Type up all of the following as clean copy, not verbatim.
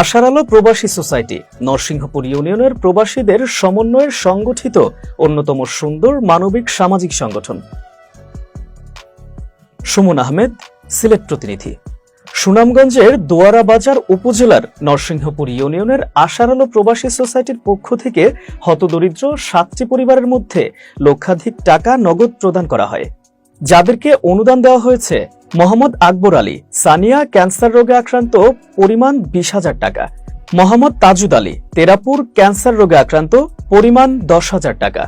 আশার আলো প্রবাসী সোসাইটি নরসিংহপুর ইউনিয়নের প্রবাসীদের সমন্বয়ের সংগঠিত অন্যতম সুন্দর মানবিক সামাজিক সংগঠন। সুমন আহমেদ, সিলেট প্রতিনিধি। সুনামগঞ্জের দোয়ারা বাজার উপজেলার নরসিংহপুর ইউনিয়নের আশার আলো প্রবাসী সোসাইটির পক্ষ থেকে হতদরিদ্র 7টি পরিবারের মধ্যে লক্ষাধিক টাকা নগদ প্রদান করা হয়। যাদেরকে অনুদান দেওয়া হয়েছে: মোহাম্মদ আকবর আলী, সানিয়া ক্যান্সার রোগে আক্রান্ত, পরিমাণ 20,000 টাকা; মোহাম্মদ তাজুদ আলী, তেরাপুর ক্যান্সার রোগে আক্রান্ত, পরিমাণ 10,000 টাকা;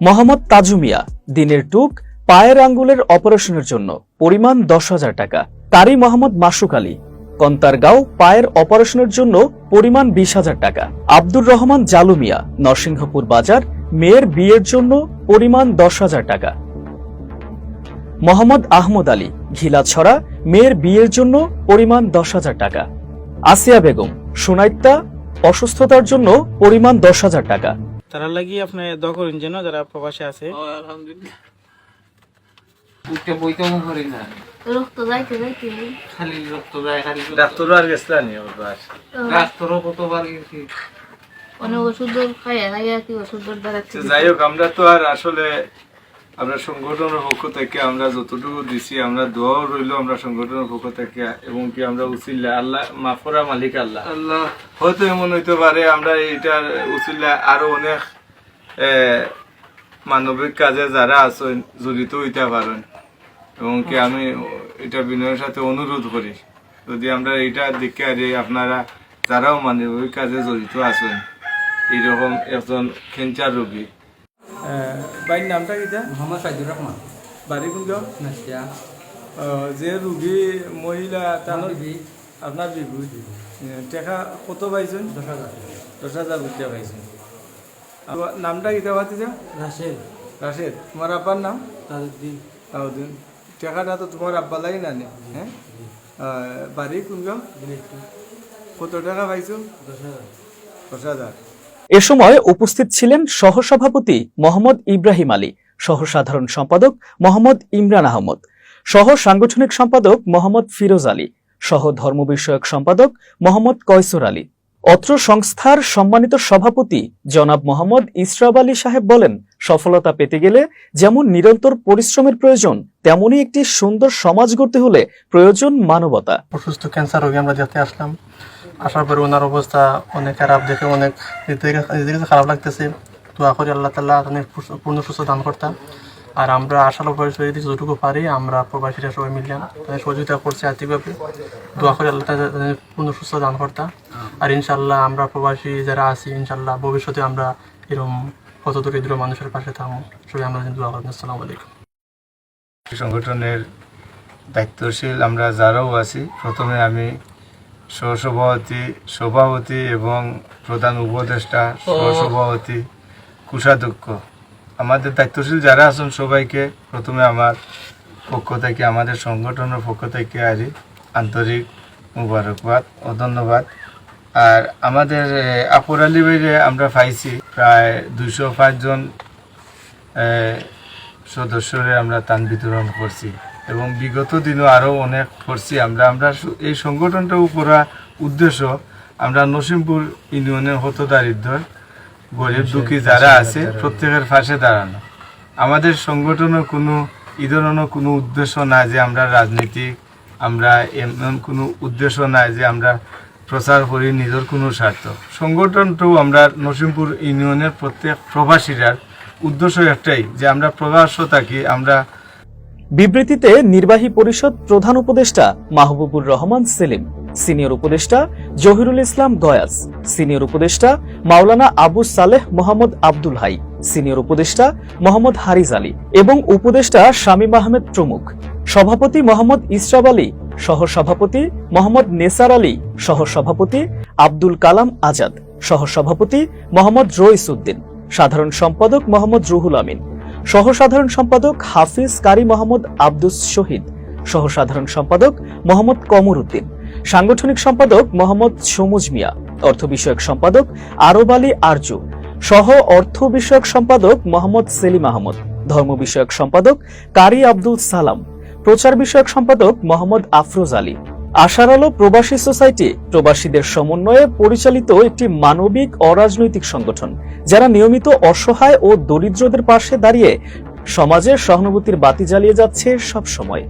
মোহাম্মদ তাজু মিয়া, দিনের টুক, পায়ের আঙ্গুলের অপারেশনের জন্য, পরিমাণ 10,000 টাকা; কারি মোহাম্মদ মাসুক আলী, কন্তারগাঁও, পায়ের অপারেশনের জন্য, পরিমাণ 20,000 টাকা; আব্দুর রহমান জালু মিয়া, নরসিংহপুর বাজার, মেয়ের বিয়ের জন্য, পরিমাণ 10,000 টাকা; মোহাম্মদ আহমদ আলী, ঘিলাছড়া, মেয়ের বিয়ের জন্য, পরিমাণ 10,000 টাকা; আসিয়া বেগম, সোনাইত্যা, অসুস্থতার জন্য, পরিমাণ 10,000 টাকা। তারা লাগি আপনি দোয়া করেন যেন যারা প্রবাসে আছে। আলহামদুলিল্লাহ উঠে বইতেও করি না, রক্ত যাইতে খালি রক্ত যায়, খালি ডাক্তারও আর গেছিলেন এবার, ডাক্তারও কতবার গেছি, অনেক ওষুধ খাইয়া খাইয়া কি ওষুধ দ্বারা যাই হোক, আমরা তো আর আসলে আমরা সংগঠনের পক্ষ থেকে আমরা যতটুকু দিছি, আমরা দোয়াও রইল আমরা সংগঠনের পক্ষ থেকে, এবং কি আমরা উচিল্লা আল্লাহ মাফরা মালিক আল্লাহ আল্লাহ হয়তো এমন হইতে পারে আমরা এইটার উচিল্লা আরো অনেক মানবিক কাজে যারা আছেন জড়িত হইতে পারেন, এবং কি আমি এটা বিনয়ের সাথে অনুরোধ করি, যদি আমরা এইটা দেখে আর আপনারা যারাও মানবিক কাজে জড়িত আছেন, এইরকম একজন ক্যান্সার রোগী। বাইর নামটা কিটা? মোহাম্মদ সাইদুর রহমান, বাড়ি কোন গাঁও? নাসিয়া, যে রোগী মহিলা তার আপনার বিভু টাকা কত পাইছেন? 10,000। 10,000 টাকা পাইছেন। নামটা কিটা পাতি যা? রাশেদ, রাশেদ। তোমার আব্বার নাম? তাজউদ্দিন। তাজউদ্দিন। টাকাটা তো তোমার আব্বা লাগে না নে? হ্যাঁ, বাড়ি কোন গাঁও? কত টাকা পাইছো? 10,000। 10,000। এ সময় উপস্থিত ছিলেন সহসভাপতি মোহাম্মদ ইব্রাহিম আলী, সহ সাধারণ সম্পাদক মোহাম্মদ ইমরান আহমদ, সহ সাংগঠনিক সম্পাদক মোহাম্মদ ফিরোজ আলী, সহ ধর্ম বিষয়ক সম্পাদক মোহাম্মদ কয়সর আলী। অত্র সংস্থার সম্মানিত সভাপতি জনাব মোহাম্মদ ইসরাব আলী সাহেব বলেন, সফলতা পেতে গেলে যেমন নিরন্তর পরিশ্রমের প্রয়োজন, তেমনি একটি সুন্দর সমাজ গড়তে হলে প্রয়োজন মানবতা। অসুস্থ ক্যান্সার রোগী আমরা যাতে আসলাম, আসার পরে ওনার অবস্থা অনেক খারাপ দেখে অনেক নিজেদের খারাপ লাগতেছে। দোয়া করি আল্লাহ তাআলা অনেক পূর্ণ সুস্থ দান করতাম। আর আমরা আশার উপরে যতটুকু পারি আমরা প্রবাসীরা সবাই মিললাম তাদের সহযোগিতা করছি আর্থিকভাবে। দোয়া করি আল্লাহ তাআলা পূর্ণ সুস্থ দান করতাম। আর ইনশাল্লাহ আমরা প্রবাসী যারা আছি, ইনশাল্লাহ ভবিষ্যতে আমরা এরকম হতদরিদ্র মানুষের পাশে থাকবো। সবাই আমরা দোয়া করি। আসসালামু আলাইকুম। সংগঠনের দায়িত্বশীল আমরা যারাও আছি, প্রথমে আমি সহসভাপতি, সভাপতি এবং প্রধান উপদেষ্টা, সহসভাপতি, কোষাধ্যক্ষ, আমাদের দায়িত্বশীল যারা আছেন সবাইকে প্রথমে আমার পক্ষ থেকে, আমাদের সংগঠনের পক্ষ থেকে আরই আন্তরিক মুবারকবাদ ও ধন্যবাদ। আর আমাদের আপুর আলী বাইরে আমরা পাইছি প্রায় 205 জন সদস্যরে আমরা ত্রাণ বিতরণ করছি, এবং বিগত দিনও আরও অনেক করছি। আমরা এই সংগঠনটা উপরা উদ্দেশ্য আমরা নরসিংহপুর ইউনিয়নের হতদরিদ্র গরিব দুঃখী যারা আছে প্রত্যেকের পাশে দাঁড়ানো। আমাদের সংগঠনের কোনো এই ধরনের কোনো উদ্দেশ্য নাই যে আমরা রাজনীতিক, আমরা এমন কোনো উদ্দেশ্য নাই যে আমরা প্রচার করি নিজের কোনো স্বার্থ। সংগঠনটাও আমরা নরসিংহপুর ইউনিয়নের প্রত্যেক প্রবাসীরার উদ্দেশ্য একটাই, যে আমরা প্রবাস থাকি। আমরা বিবৃতিতে নির্বাহী পরিষদ প্রধান উপদেষ্টা মাহবুবুর রহমান সেলিম, সিনিয়র উপদেষ্টা জহিরুল ইসলাম গয়াস, সিনিয়র উপদেষ্টা মাওলানা আবু সালেহ মোহাম্মদ আব্দুল হাই, সিনিয়র উপদেষ্টা মোহাম্মদ হারিজ আলী এবং উপদেষ্টা শামীম আহমেদ প্রমুখ, সভাপতি মোহাম্মদ ইসরাব আলী, সহসভাপতি মোহাম্মদ নেসার আলী, সহসভাপতি আব্দুল কালাম আজাদ, সহসভাপতি মোহাম্মদ রইস উদ্দিন, সাধারণ সম্পাদক মোহাম্মদ রুহুল আমিন, সহসাধারণ সম্পাদক হাফিজ কারি মোহাম্মদ আব্দুস শহীদ, সহসাধারণ সম্পাদক মোহাম্মদ কমর উদ্দিন, সাংগঠনিক সম্পাদক মোহাম্মদ সমুজ মিয়া, অর্থ বিষয়ক সম্পাদক আরব আলী আরজু, সহ অর্থ বিষয়ক সম্পাদক মোহাম্মদ সেলিম আহমদ, ধর্ম বিষয়ক সম্পাদক কারি আব্দুল সালাম, প্রচার বিষয়ক সম্পাদক মোহাম্মদ আফরোজ আলী, আশার আলো প্রবাসী সোসাইটি প্রবাসীদের সমন্বয়ে পরিচালিত একটি মানবিক অরাজনৈতিক সংগঠন, যারা নিয়মিত অসহায় ও দরিদ্রদের পাশে দাঁড়িয়ে সমাজে সহানুভূতির বাতি জ্বালিয়ে যাচ্ছে সব সময়।